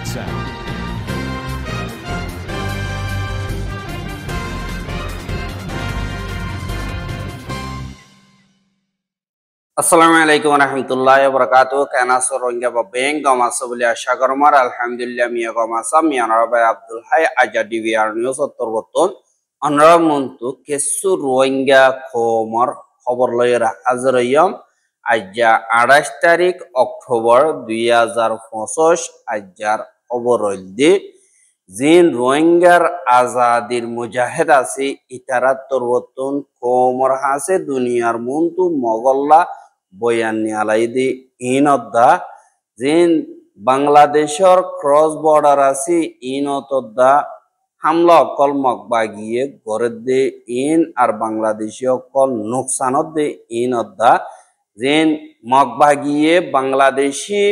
sound. Assalamualaikum warahmatullahi wabarakatuh. Kana sorongga babeng gamaso boli asha gormar alhamdulillah miya gamasa miya narabai Abdul Hai aja DVR news ottorbotton anra muntu kesu rohingya khomor khobor loyera azrayam aja 28 তারিখ October 2025 ajar oboroldi জিন রোহিঙ্গার আজাদির মুজাহিদ আছে ইতারাত্তর বর্তন কোমর হাসে দুনিয়ার মুন্তু মগল্লা বয়ানি আলাইদি ইনদ্দা জিন বাংলাদেশর cross border আছে ইনতদ্দা হামলা অকল মগবাগিয়ে গড়ে দে ইন আর বাংলাদেশী অকল নোকসানত দে ইনদ্দা জিন মগবাগিয়ে বাংলাদেশী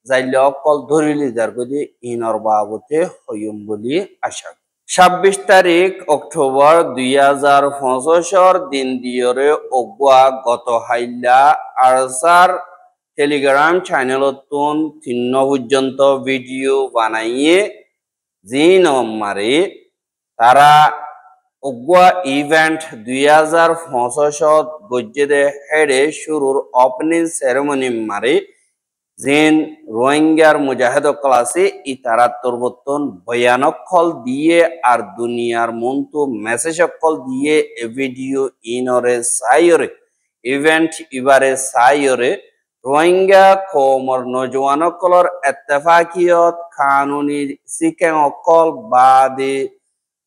যাইলে অকল ধরিলি যার গদি ইনর বাবতে হইম বলি আশা 26 তারিখ অক্টোবর 2025 দিন দিয়রে অগুয়া গত হাইলা আরসার টেলিগ্রাম চ্যানেলতুন 3 পর্যন্ত ভিডিও বানাইয়ে জিন মারে তারা অগুয়া ইভেন্ট 2025 গজ্জেদে হেডে শুরুর ওপেনিং সেরেমনি মারে জিন রোহিঙ্গার মুজাহিদ ক্লাসে ইতারাত্তর বর্তন ভয়ানক কল দিয়ে আর দুনিয়ার মন্তু মেসেজ কল দিয়ে এ ভিডিও ইনরে সাইরে ইভেন্ট ইবারে সাইরে রোহিঙ্গা কমর নজওয়ান কলর ইত্তেফাকিয়ত কানুনি সিকেন অকল বাদে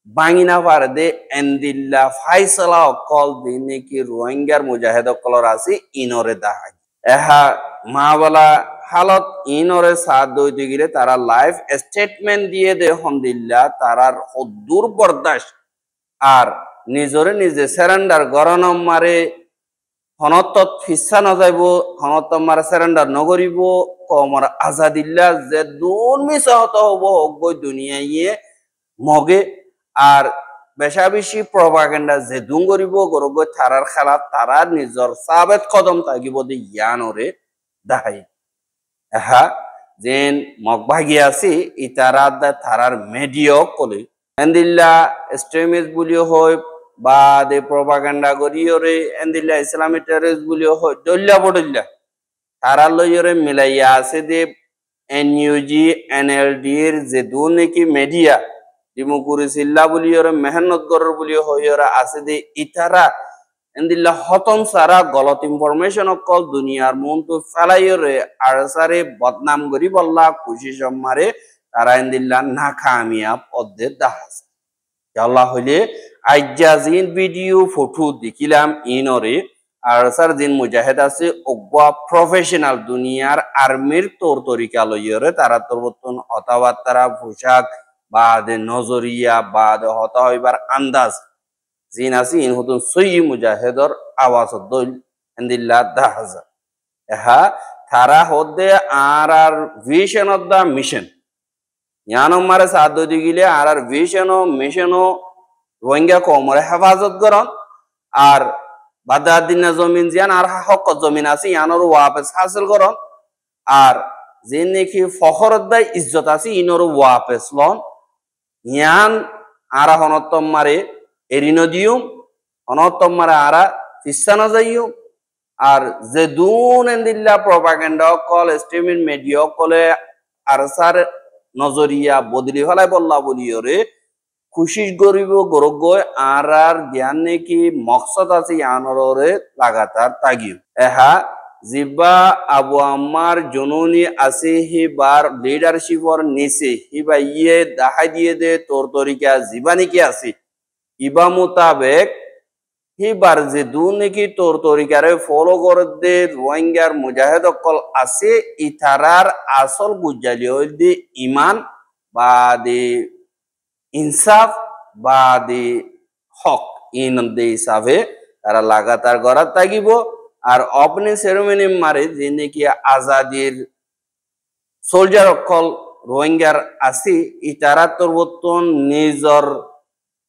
বাঙিনা পারদে এন্দিল্লা ফাইসলা অকল দিনে কি রোহিঙ্গার মুজাহিদ কলর আছে ইনরে দাহাই এহা মাওলা হালত ইনরে সাথ দইতে গেলে তারা লাইভ স্টেটমেন্ট দিয়ে দে হমদিল্লা তারার হদ্দুর বরদাস্ত আর নিজরে নিজে সারেন্ডার গরনম মারে হনতত ফিসা না যাইব হনত মারে সারেন্ডার নগরিব কমর আজাদিল্লা যে দুন মিসাহত হব হগই দুনিয়াইয়ে মগে আর বেশা বেশি প্রপাগান্ডা যে দুন গরিব গরগই তারার খেলা তারা নিজর সাবেত কদম থাকিব দে ইয়ানরে দাহাই হা যেন মগভাগি আছে ইতারা তারার মেডিও কলে এন্দিল্লা এক্সট্রিমিস্ট বলিও হয় বা দে প্রপাগান্ডা করিওরে এন্দিল্লা ইসলামিক টেররিস্ট বলিও হয় দল্লা বডল্লা তারা লইরে মিলাইয়া আছে দে এনইউজি এনএলডি এর যে দুনিকি মিডিয়া ডিমুকুরি সিল্লা বলিওরে মেহনত গরর বলিও হইরা আছে দে ইতারা এন্দিল্লা হতম সারা গলত ইনফরমেশন অকল দুনিয়ার মন্তু ফেলাইরে আর সারে বদনাম করি বললা খুশি সম্মারে তারা এন্দিল্লা না কামিয়াব অদ্দে দাহাস আল্লাহ হইলে আইজাজিন ভিডিও ফটো দেখিলাম ইনরে আর সার দিন মুজাহিদ আছে অগবা প্রফেশনাল দুনিয়ার আর্মির তোর তরিকা লইরে তারা তোরবতন হতাবার্তারা পোশাক বা দে নজরিয়া বা দে হতা হইবার আন্দাজ জিন আছে ইন হতুন সই মুজাহিদর আওয়াজ দল এন্দিল্লা দাহাজা এহা তারা হদে আর ভিশন অফ দা মিশন ইয়ানো মারে সাদ দি গিলে আর ভিশন ও মিশন ও রোহিঙ্গা কমরে হেফাজত করন আর বাদাদিনা জমিন জিয়ান আর হক জমিন আছে ইয়ানোর ওয়াপস হাসিল করন আর যে নাকি ফখরত দায় ইজ্জত আছে ইনোর ওয়াপস লন ইয়ান আর হনতম মারে এরিনো দিউম অনতম মারে আরা ফিসানা যাইও আর যে দুন এন্দিল্লা প্রপাগান্ডা কল স্ট্রিমিং মিডিয়া কলে আর সার নজরিয়া বদলি হলাই বললা বলিওরে খুশি গরিব গরগ আর জ্ঞান নাকি মকসদ আছে ইয়ানরে লাগাতার তাগিও এহা জিবা আবু আম্মার জননী আছে হিবার লিডারশিপর নিচে হিবা ইয়ে দেখা দিয়ে দে তোর তরিকা জীবানি কি আছে ইবা মোতাবেক হিবার যে দু নাকি তোর তরিকারে ফলো করে দে রোহিঙ্গার মুজাহিদ অকল আছে ইতারার আসল বুঝালি হইল দে ইমান বা দে ইনসাফ বা দে হক ইন দে হিসাবে তারা লাগাতার গড়া থাকিব আর ওপেনিং সেরেমনি মারে যে নাকি আজাদির সোলজার অকল রোহিঙ্গার আছে ইতারা তোরবর্তন নিজর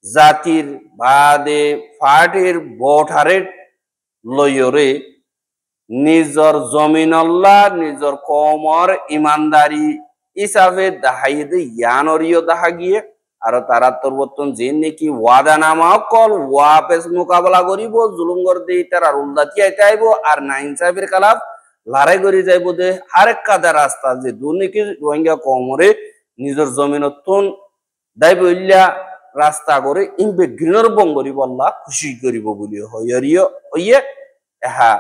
জাতির বাদে পার্টির ভোটারে লইরে নিজর জমিন আল্লাহ নিজর কমর ইমানদারি ইসাবে দাহাইদে ইয়ানরিও দাহা গিয়ে আর তারা তোরবর্তন যে নাকি ওয়াদা নামা কল ওয়াপেস মোকাবেলা করিব জুলুম করতে তারা উল্লাতি আইতে আইব আর না ইনসাফের কালাপ লড়াই করে যাইব দে আরেক কাদা রাস্তা যে দুর্নীতি রোহিঙ্গা কমরে নিজের জমিনতন দাইব ইল্লা রাস্তা করে ইনবে গ্রিনর বঙ্গরি বল্লা খুশি করিব বলি হইয়ারিও হইয়ে এহা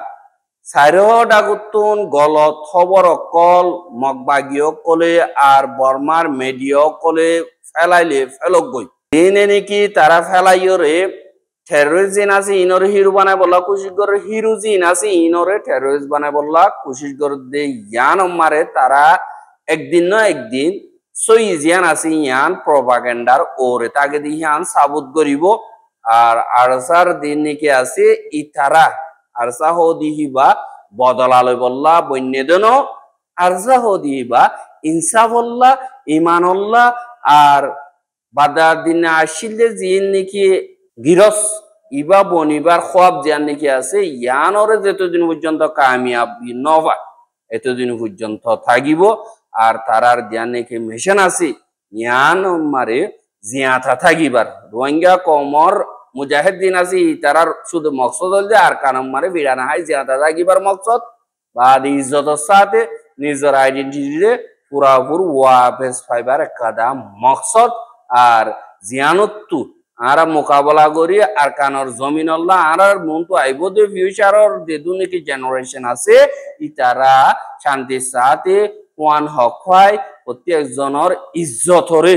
সাইরহ ডাগুতুন গলত খবর কল মগবাগীয় কলে আর বর্মার মেডিয়া কলে ফেলাইলে ফেলক গই দিনে নাকি তারা ফেলাইও রে টেরোরিস্ট আছে ইনরে হিরো বানায় বললা কোশিশ করে হিরো জিন আছে ইনরে টেরোরিস্ট বানায় বললা কোশিশ করে দে ইয়ান মারে তারা একদিন না একদিন সই জিয়ান আছে ইয়ান প্রপাগান্ডার ওরে তাকে দি ইয়ান সাবুত করিব আর আরসার দিন নাকি আছে ইতারা আরসা হো দিহিবা বদলালে বললা বন্যদেন আরসা হো দিহিবা ইনসাফল্লাহ ইমানল্লাহ আর বাদার দিনে আসিলে জিন নাকি গিরস ইবা বনিবার খোয়াব জিয়ান নাকি আছে ইয়ানরে যতদিন পর্যন্ত কামিয়াবি নবা এতদিন পর্যন্ত থাকিব আর তারার জিয়ান নাকি মেশন আছে ইয়ান মারে জিয়াথা থাকিবার রোহিঙ্গা কমর মুজাহিদিন আছে তারার শুধু মকসদ হল যে আর কানম মারে বিড়ানা হয় জিয়াথা থাকিবার মকসদ বা ইজ্জতের সাথে নিজের আইডেন্টিটিরে পুরাপুর ওয়াপেস ফাইবার কাদা মকসদ আর জিয়ানত্তু আরা মোকাবেলা করি আর কানর জমিন আল্লাহ আর মন তো আইব দে ফিউচারর যে দুনিকি জেনারেশন আছে ইতারা শান্তির সাথে ওয়ান হক হয় প্রত্যেকজনের ইজ্জতরে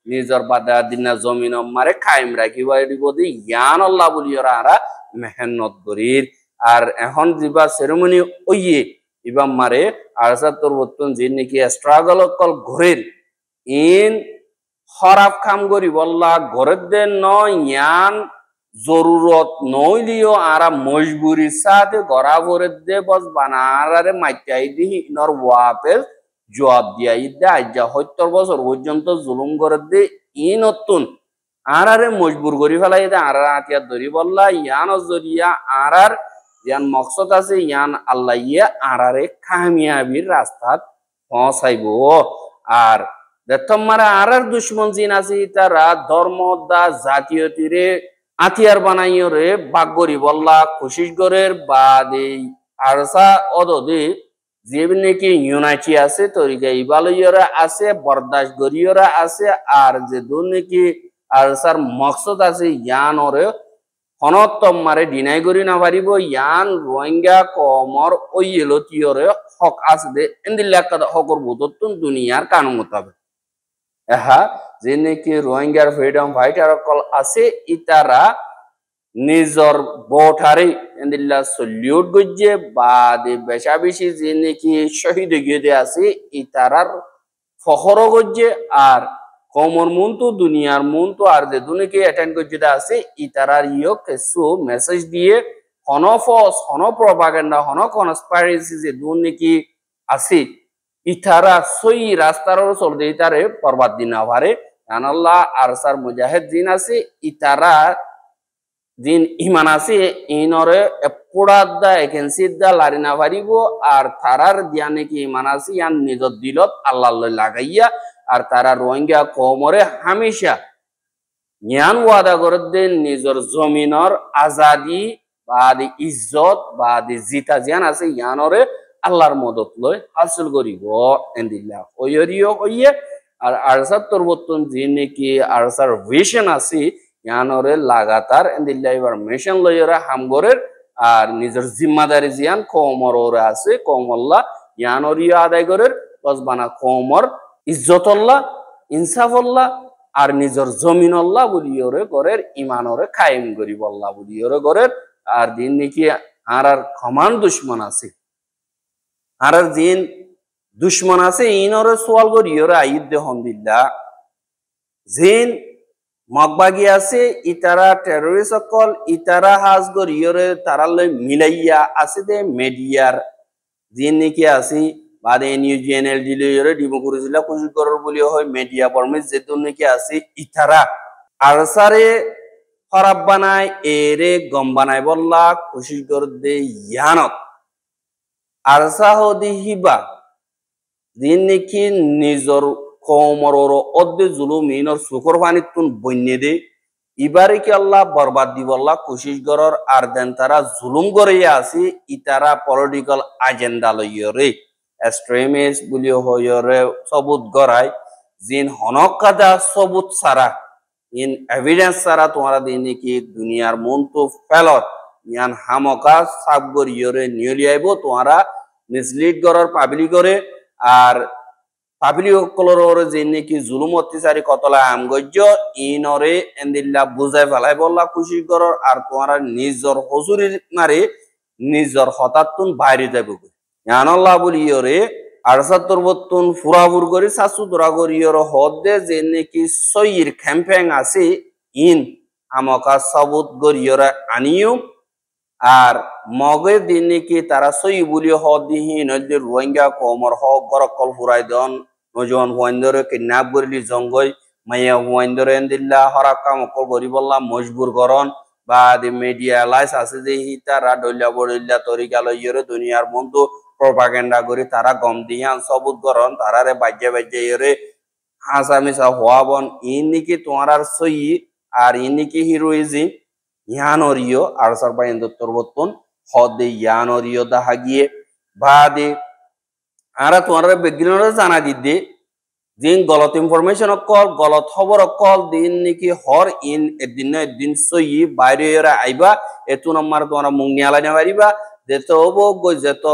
নিজের বাদা দিনা জমিন মারে কায়েম রাখিব দিব দি জ্ঞান আল্লাহ বলি আরা মেহনত করির আর এখন যা সেরেমনি ওইয়ে ইবাম মারে আরসা তোর বর্তন যে নাকি স্ট্রাগল কল ঘরের ইন খরাব কাম করি বললা ঘরের দেন নয় ইয়ান জরুরত নইলিও আরা মজবুরির সাথে গড়া ভরে দে বস বানারে মাইটাই দিহি নর ওয়াপের জবাব দিয়া ইদা আজ্জা ৭০ বছর পর্যন্ত জুলুম করে দে ই নতুন আরে মজবুর করি ফেলাই দে আর হাতিয়ার ধরি বললা ইয়ান জরিয়া আর ইয়ান মকসদ আছে ইয়ান আল্লাহ ইয়ে আরে কামিয়াবির রাস্তাত পৌঁছাইব আর তোমারা আর দুশ্মন জিন আছে তারা ধর্ম দা জাতীয় তীরে আতিয়ার বানাইও রে বাগরি বললা কোশিশ করের বাদ এই আরসা অদদে যে নাকি ইউনাইটি আছে তরিকা ইবালইয়রা আছে বরদাস্ত গরিয়রা আছে আর যে দূর নাকি আরসার মকসদ আছে ইয়ান ওরে হনতম মারে ডিনাই করি না পারিব ইয়ান রোহিঙ্গা কমর ওই এলতিয়রে হক আছে দে এন্দিল্লা কাদা হকর বুততুন দুনিয়ার কানুন মোতাবেক এহা যে নাকি রোহিঙ্গার ফ্রিডম ফাইটার কল আছে ইতারা নিজর বোঠারে এন্দিল্লা সলিউট গজ্জে বাদে বেশা বেশি যে নাকি শহীদ গিয়ে আছে ইতারার ফখর গজ্জে আর কমর মন তো দুনিয়ার মন তো আর যে দুনিকে অ্যাটেন্ড গজ্জে আছে ইতারার ইয় কিছু মেসেজ দিয়ে হনফস হন প্রপাগান্ডা হন কনস্পাইরেসি যে দুনিকি আছে ইতারা সই রাস্তার চলতে ইতারে বরবাদ দিন না পারে আল্লাহ আরসার মুজাহিদ জিন আছে ইতারা জিন ইমান আছে ইনরে এপুড়াদা একেন্সিদা লারি না পারিব আর তারার দিয়া নাকি ইমান আছে ইয়ান নিজর দিলত আল্লাহ লাগাইয়া আর তারা রোহিঙ্গা কমরে হামেশা জ্ঞান ওয়াদা করে দেন নিজর জমিনর আজাদি বাদি ইজ্জত বাদি জিতা জিয়ান আছে ইয়ানরে আল্লাহর মদত লই হাসিল করিব এন্দিল্লাহ ওয়রিও ওইয়ে আর আরসার তরবতন যে নাকি আরসার ভিশন আছে ইয়ানরে লাগাতার এন্দিল্লাহ এবার মিশন লইরা হামগরের আর নিজের জিম্মাদারি জিয়ান কমর ওরে আছে কমল্লাহ ইয়ানরিও আদায় করের বসবানা কমর ইজ্জতল্লাহ ইনসাফল্লাহ আর নিজের জমিনল্লাহ বলিওরে করের ইমানরে কায়েম করিব আল্লাহ বলিওরে করের আর দিন নাকি আর ক্ষমান দুশ্মন আছে আর জিন দুশ্মন আছে ইনরে সোয়াল করিওরে আইদ দেহন দিল্লা জিন মগবাগি আছে ইতারা টেররিস্ট সকল ইতারা হাজ করিওরে তারালে মিলাইয়া আছে দে মিডিয়ার জিন নাকি আছে বাদে নিউজিএনএল দিলে ডেমোক্রেসিলা কুশি করার বলি হয় মিডিয়া পরমিস যেতুন নাকি আছে ইতারা আরসারে খরাব বানায় এরে গম বানায় বললা কুশি কর দে ইয়ানত আরসা হদি হিবা দিন নাকি নিজর কমর অর্ধে জুলুম ইনর সুখর পানিত তুন বন্যে দে ইবারে কি আল্লাহ বরবাদ দিব আল্লাহ কোশিশ করর আর দেন তারা জুলুম করিয়া আছে ইতারা পলিটিক্যাল এজেন্ডা লইয়রে এক্সট্রিমিস্ট বলি হইয়রে সবুত গড়াই জিন হনকাদা সবুত সারা ইন এভিডেন্স সারা তোমারা দিন নাকি দুনিয়ার মন তো ফেলত ইয়ান হামকা সাব গরিয়রে নিয়লি আইব তোমারা মিসলিড করার পাবলিক করে আর পাবলিক সকলের যে নাকি জুলুম অত্যাচারী কতলা আমগজ্য ইনরে এন্দিল্লা বুঝাই ফেলাই বললা খুশি করর আর তোমারা নিজর হজুরির মারে নিজর হঠাৎ বাইরে যাবে ইয়ানল্লাহ বলিয়রে আর সাত্তর বত্তুন ফুরাফুর করে সাসু দরা করিয়র হদে যে নাকি সইর ক্যাম্পেং আছে ইন আমকা সবুত গরিয়রা আনিও আর মগে দিন নাকি তারা সই বলি হদিহীন রোহিঙ্গা কমর হক গরকল ফুরাই দন নজওয়ান হুয়াইন্দরে কিডন্যাপ করিলি জঙ্গই মাইয়া হুয়াইন্দরে এন্দিল্লা হরাক্কা মকল গরি বললাম মজবুর করন বা দি মিডিয়া লাইস আছে যে তারা ডইলা বড়ইলা তরিকা লইয়রে দুনিয়ার বন্ধু প্রপাগেন্ডা করি তারা গম দিয়ান সবুত করন তারারে বাজ্যে বাজ্যে ইয়রে হাসামিসা হওয়াবন ইন নাকি তোমার আর সই আর ইন নাকি হিরোইজিম ইয়ানরিও আর সারবা ইন্দুত্তর বর্তন হদে ইয়ানরিও দাহা গিয়ে বাদে আরা তোমার বেগিনরে জানা দিদে দিন গলত ইনফরমেশন কল গলত খবর কল দিন নাকি হর ইন একদিন সই বাইরে আইবা এতু নম্বর তোমার মুখ নিয়ালা না পারিবা যেত হবো গই যেত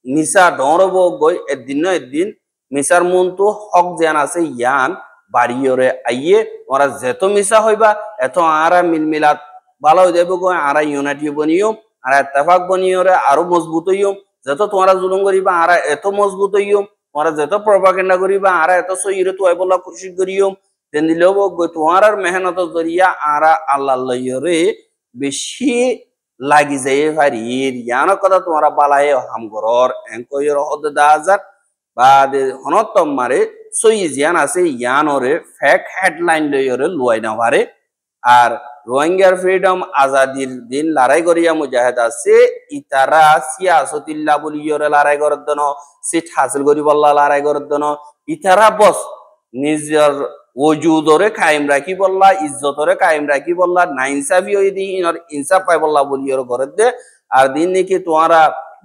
মিসা ডর হবো গই একদিন মিসার মন তো হক জ্ঞান আছে ইয়ান বাড়িয়রে আইয়ে তোমরা যেত মিসা হইবা এত আরা মিলমিলাত ভালো হয়ে যাবে গো আরা ইউনাইটি বনিও আর ইত্তেফাক বনিয়রে আরো মজবুত হইও যত তোমরা জুলুম করিবা আরা এত মজবুত হইও তোমরা যত প্রপাগেন্ডা করিবা আরা এত সইরে তো আইবলা খুশি করিও দেন দিলেও গো তোমার মেহনত জরিয়া আরা আল্লাহ লইরে বেশি লাগি যায় ভারি ইয়ান কথা তোমরা বালায়ে হামগরর এনকয়র হদ 10000 বাদ হনতম মারে সই জিয়ান আছে ইয়ানরে ফেক হেডলাইন লইরে লুয়াই না পারে আর রোহিঙ্গার ফ্রিডম আজাদির দিন লড়াই করিয়া মুজাহিদ আছে ইতারা সিয়াসতিল্লাহ বলিয়রে লড়াই করার জন্য সিট হাসিল করি বললা লড়াই করার জন্য ইতারা বস নিজের ওজুদরে কায়েম রাখি বললা ইজ্জতরে কায়েম রাখি বললা নাইনসাফি হই দি ইনর ইনসাফ পাই বললা বলিয়রে করে দে আর দিন নাকি তোমারা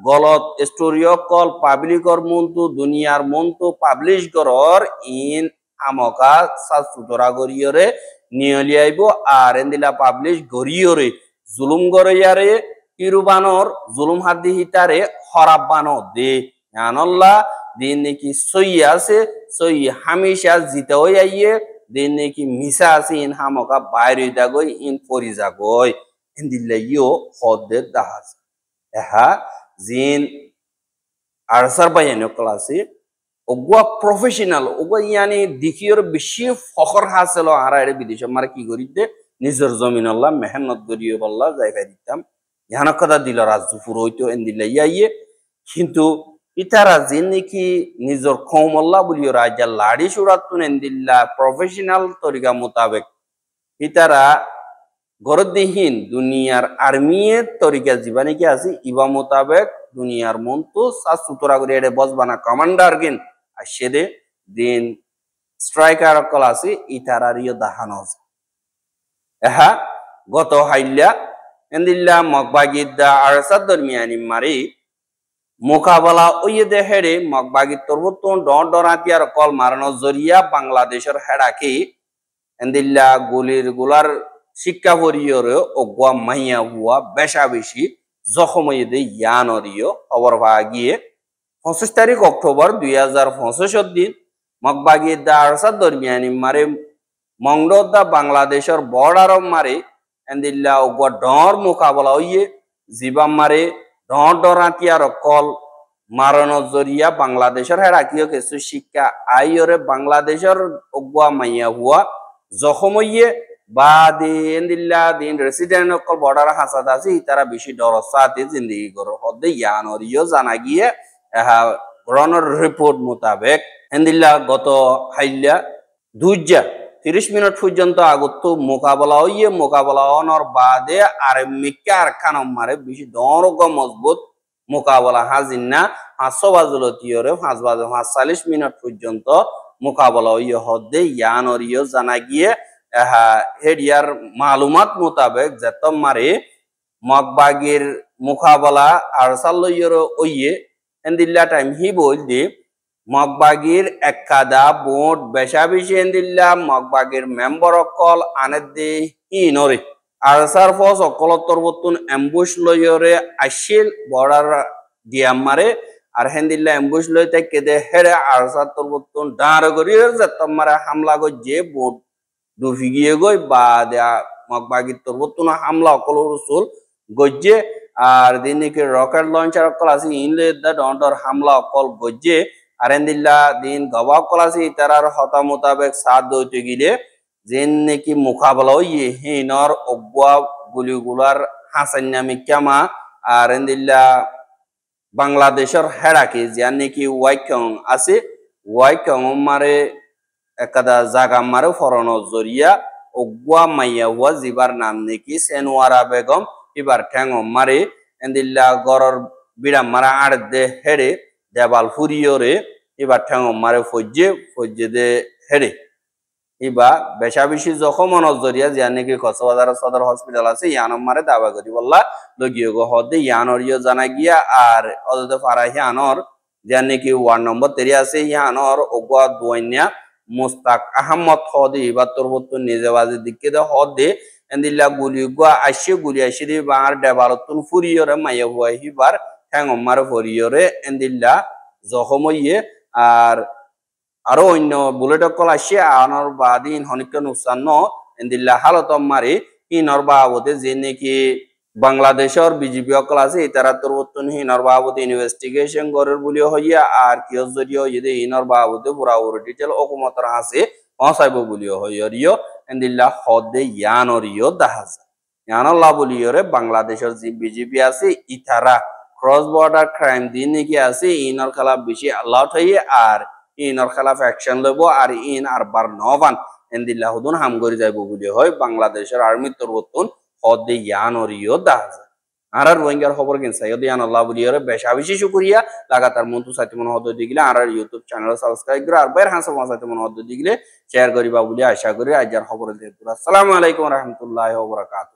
গলত স্টোরিও কল পাবলিকর মন্তু দুনিয়ার মন্তু পাবলিশ করর ইন আমকা সাসুতরা গরিয়রে নিয়লি আইব আর এন্দিলা পাবলিশ গরিয়রে জুলুম গরিয়ারে ইরুবানর জুলুম হাদি হিতারে হরাবানো দে জানল্লাহ দিন নাকি সই আছে সই হামেশা জিতে হই আইয়ে দিন নাকি মিশা আছে ইন হামকা বাইরে দাগই ইন পরি যাগই এন্দিলা ইও হদে দাহাজ এহা জিন আরসার বাইনো ক্লাসে ওগুয়া প্রফেশনাল ওগুয়া ইয়ানি দেখিওর বেশি ফখর হাসিল আরা এর বিদেশ মারে কি করি দে নিজের জমিন আল্লাহ মেহনত করিও বললা যাইবা দিতাম ইহান কথা দিল রাজপুর হইতো এন্দিলা ইয়ে কিন্তু ইতারা যে নাকি নিজের কৌম আল্লাহ বলিও রাজা লাড়ি সুরাতুন এন্দিল্লা প্রফেশনাল তরিকা মোতাবেক ইতারা গরদিহীন দুনিয়ার আর্মিয়ের তরিকা জীবানি কি আছে ইবা মোতাবেক দুনিয়ার মন তো সাত সুতরা করে এড়ে বসবানা কমান্ডার গিন আর সেদে দিন স্ট্রাইকার কল আছে ইতারারিও দাহানো এহা গত হাইল্লা এন্দিল্লা মকবাগিদ্দা আর সাদ্দরমিয়ানি মারি মোকাবেলা ওই দেহেরে মকবাগিদ তরবতন ডরাতিয়ার কল মারানোর জরিয়া বাংলাদেশের হেডাকে এন্দিল্লা গুলির গুলার শিক্ষা পরিয়রে অগুয়া মাইয়া হুয়া বেশা বেশি জখমইদে ইয়ানরিও খবর পাওয়া গিয়ে 25 তারিখ অক্টোবর 2025 দিন মকবাগিদ্দা আরসাদ দরমিয়ানি মারে মংডদা বাংলাদেশের বর্ডার মারে এন্দিল্লা অগুয়া ডর মোকাবেলা হইয়ে জিবাম মারে ডরাতিয়ার কল মারানোর জরিয়া বাংলাদেশের হেরাকিও কিছু শিক্ষা আইরে বাংলাদেশের অগুয়া মাইয়া হুয়া জখমইয়ে বা দিন রেসিডেন্ট অকল বর্ডার হাসাত আছে তারা বেশি ডরসাতে জিন্দগি করো হদে ইয়ানরিও জানা গিয়ে রনর রিপোর্ট মোতাবেক এন্দিল্লা গত হাইল্লা 30 মিনিট পর্যন্ত আগত মোকাবেলা হইয়ে মোকাবেলা হওয়ার বাদে আর মিক্কা আর খানম মারে বেশি দরগ মজবুত মোকাবেলা হাজির না 500 বাজলো তিয়রে 5 বাজে 45 মিনিট পর্যন্ত মোকাবেলা ইয়ে হদ্দে ইয়ানর ইয়ে জানা গিয়ে হেডিয়ার মালুমাত মোতাবেক যেতম মারে মগবাগির মোকাবেলা আর সাল্লো ইয়ে ওইয়ে এন্দিল্লা time he ball the মগবাগির একাদা boat বেশা বেশি এন্দিল্লা মগবাগির মেম্বার অকল আনেদ্দি হিনরে আরসার ফস অকলত্তর বতুন এম্বুশ লইরে আসিল বর্ডার দিয়াম মারে আর হেন্দিল্লা এম্বুশ লই থেকে দে হেরে আরসার তোর বতুন ডাঁড় গড়িয়ে যেতম মারে হামলা গই যে বোট ডুবি গিয়ে গই বা দেয়া মগবাগির তোর বতুন হামলা অকল রসুল গজ্জে আর দিনকে রকেট লঞ্চার অকল আছে ইনলে দা ডন্ডর হামলা অকল গজ্জে আর হেন্দিল্লা দিন গবা অকল আছে ইতারার হতা মোতাবেক সাথ দইতে গিলে যেন নাকি মোকাবেলা ইয়ে হিনর অগুয়া গুলিগুলার হাসান্নামি কামা আর এন্দিল্লা বাংলাদেশের হেরাকি যার নাকি ওয়াইকং আছে ওয়াইকং মারে একাদা জাগা মারে ফরনো জরিয়া অগুয়া মাইয়া ওয়া জিবার নাম নাকি সেনওয়ারা বেগম এবার ঠ্যাং মারে এন্দিল্লা গরর বিড়াম মারা আর দে হেরে দেবাল ফুরিয়রে এবার ঠ্যাং মারে ফজ্জে দে হেরে ইবা বেশা বেশি জখম নজরিয়া জিয়া নাকি কক্সবাজার সদর হসপিটাল আছে ইয়ানম মারে দাবা করি বললা লগিয়ে গো হদে ইয়ানর ইয়ে জানা গিয়া আর অদতে ফারা ইয়ানর জিয়া নাকি ওয়ার্ড নম্বর 3 আছে ইয়ানর ওগা দুইনিয়া মুস্তাক আহমদ হদে ইবা তোরবতুন নিজেবাজি দিকে দে হদে এন্দিল্লা গুলি আসি দি বাঙার ডেবারতুন ফুরিয়রে মাইয়া হুয়া হিবার ঠ্যাং মারে ফুরিয়রে এন্দিল্লা জখম হইয়ে আর আরো অন্য বুলেট কল আসে আনর বাদিন হনিকা নুসান্ন এন্দিল্লা হালতম মারি হিনর বাবদে যে নাকি বাংলাদেশের বিজেপি অকল আছে তারা তোরবর্তন হিনর বাবদে ইনভেস্টিগেশন করার বলি হইয়া আর কি যদিও যদি হিনর বাবদে পুরা ডিটেল অকুমতর আছে পৌঁছাইব বলি হইয়রিও এন্দিল্লা হদে ইয়ানরিও দাহাজা ইয়ানল্লাহ বলিয়রে বাংলাদেশের যে বিজেপি আছে ইতারা ক্রস বর্ডার ক্রাইম দিন নাকি আছে ইনর খেলা বেশি আল্লাহ হইয়ে আর ইনর খেলাফ অ্যাকশন লইব আর ইন আর বার নবান এন্দিল্লা হুদুন হাম করে যাইব বলি হয় বাংলাদেশের আর্মি তোরবতুন হদে ইয়ানরিও দাহাজা আর রোহিঙ্গার খবর কিন সাইয়দ ইয়ান আল্লাহ বলিয়রে বেশা বেশি শুকরিয়া লাগাতার মন্তু সাথে মন হদ দিগলে আর ইউটিউব চ্যানেল সাবস্ক্রাইব করে আর বাইর হাসা সাথে মন হদ দিগলে শেয়ার করিবা বলি আশা করি আজকের খবর দিয়ে আসসালামু আলাইকুম ওয়া রাহমাতুল্লাহি ওয়া বারাকাতুহু।